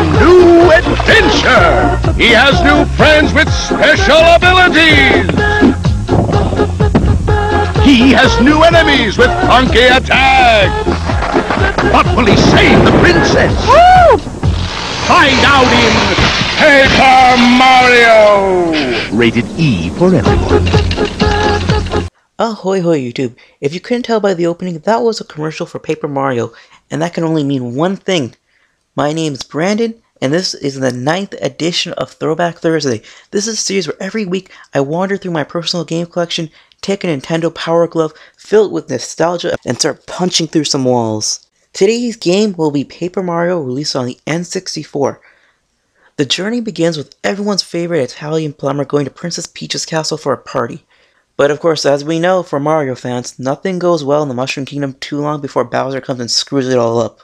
new adventure! He has new friends with special abilities! He has new enemies with funky attacks! But will he save the princess? Woo! Find out in Paper Mario! Rated E for everyone. Ahoy hoy YouTube. If you couldn't tell by the opening, that was a commercial for Paper Mario, and that can only mean one thing. My name is Brandon, and this is the 9th edition of Throwback Thursday. This is a series where every week I wander through my personal game collection, take a Nintendo Power Glove, fill it with nostalgia, and start punching through some walls. Today's game will be Paper Mario, released on the N64. The journey begins with everyone's favorite Italian plumber going to Princess Peach's castle for a party. But of course, as we know for Mario fans, nothing goes well in the Mushroom Kingdom too long before Bowser comes and screws it all up.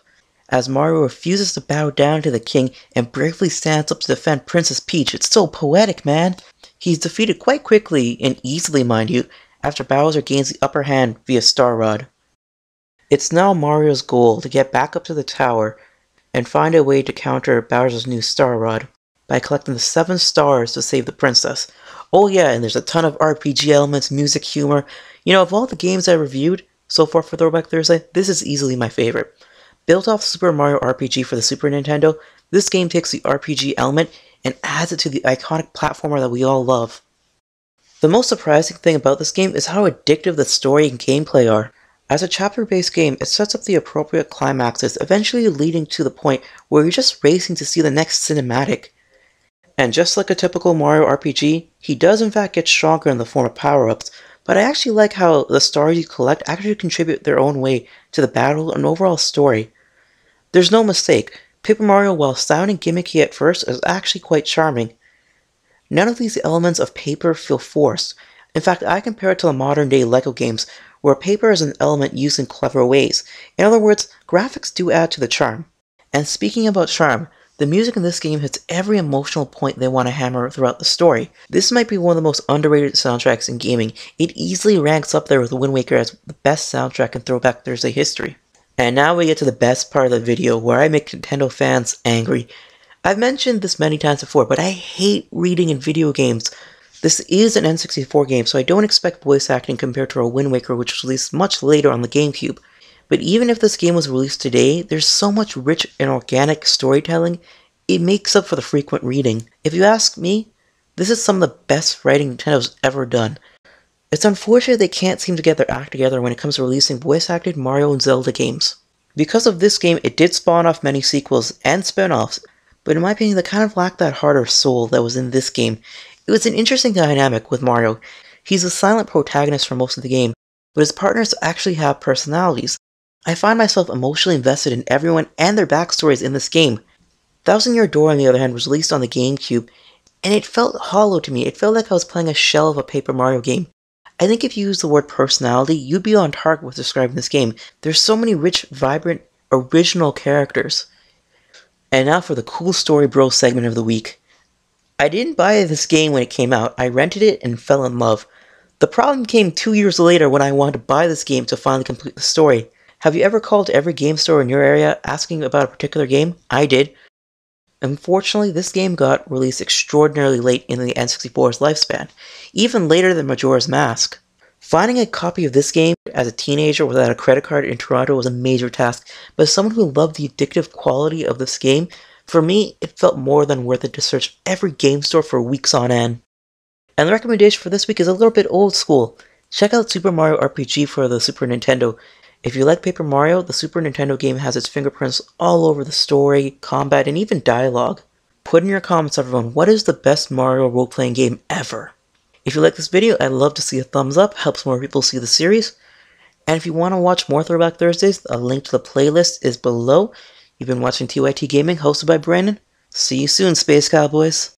As Mario refuses to bow down to the king and bravely stands up to defend Princess Peach. It's so poetic, man! He's defeated quite quickly, and easily mind you, after Bowser gains the upper hand via Star Rod. It's now Mario's goal to get back up to the tower and find a way to counter Bowser's new Star Rod by collecting the 7 stars to save the princess. Oh yeah, and there's a ton of RPG elements, music, humor. You know, of all the games I reviewed so far for Throwback Thursday, this is easily my favorite. Built off Super Mario RPG for the Super Nintendo, this game takes the RPG element and adds it to the iconic platformer that we all love. The most surprising thing about this game is how addictive the story and gameplay are. As a chapter-based game, it sets up the appropriate climaxes, eventually leading to the point where you're just racing to see the next cinematic. And just like a typical Mario RPG, he does in fact get stronger in the form of power-ups, but I actually like how the stars you collect actually contribute their own way to the battle and overall story. There's no mistake, Paper Mario, while sounding gimmicky at first, is actually quite charming. None of these elements of paper feel forced. In fact, I compare it to the modern-day LEGO games, where paper is an element used in clever ways. In other words, graphics do add to the charm. And speaking about charm, the music in this game hits every emotional point they want to hammer throughout the story. This might be one of the most underrated soundtracks in gaming. It easily ranks up there with Wind Waker as the best soundtrack in Throwback Thursday history. And now we get to the best part of the video, where I make Nintendo fans angry. I've mentioned this many times before, but I hate reading in video games. This is an N64 game, so I don't expect voice acting compared to a Wind Waker, which was released much later on the GameCube. But even if this game was released today, there's so much rich and organic storytelling, it makes up for the frequent reading. If you ask me, this is some of the best writing Nintendo's ever done. It's unfortunate they can't seem to get their act together when it comes to releasing voice-acted Mario and Zelda games. Because of this game, it did spawn off many sequels and spin-offs, but in my opinion, they kind of lacked that heart or soul that was in this game. It was an interesting dynamic with Mario. He's a silent protagonist for most of the game, but his partners actually have personalities. I find myself emotionally invested in everyone and their backstories in this game. Thousand Year Door, on the other hand, was released on the GameCube, and it felt hollow to me. It felt like I was playing a shell of a Paper Mario game. I think if you use the word personality, you'd be on target with describing this game. There's so many rich, vibrant, original characters. And now for the cool story bro segment of the week. I didn't buy this game when it came out. I rented it and fell in love. The problem came 2 years later when I wanted to buy this game to finally complete the story. Have you ever called every game store in your area asking about a particular game? I did. Unfortunately, this game got released extraordinarily late in the N64's lifespan, even later than Majora's Mask. Finding a copy of this game as a teenager without a credit card in Toronto was a major task, but as someone who loved the addictive quality of this game, for me, it felt more than worth it to search every game store for weeks on end. And the recommendation for this week is a little bit old school. Check out Super Mario RPG for the Super Nintendo. If you like Paper Mario, the Super Nintendo game has its fingerprints all over the story, combat, and even dialogue. Put in your comments, everyone, what is the best Mario role-playing game ever? If you like this video, I'd love to see a thumbs up, helps more people see the series. And if you want to watch more Throwback Thursdays, a link to the playlist is below. You've been watching TYT Gaming, hosted by Brandon. See you soon, Space Cowboys.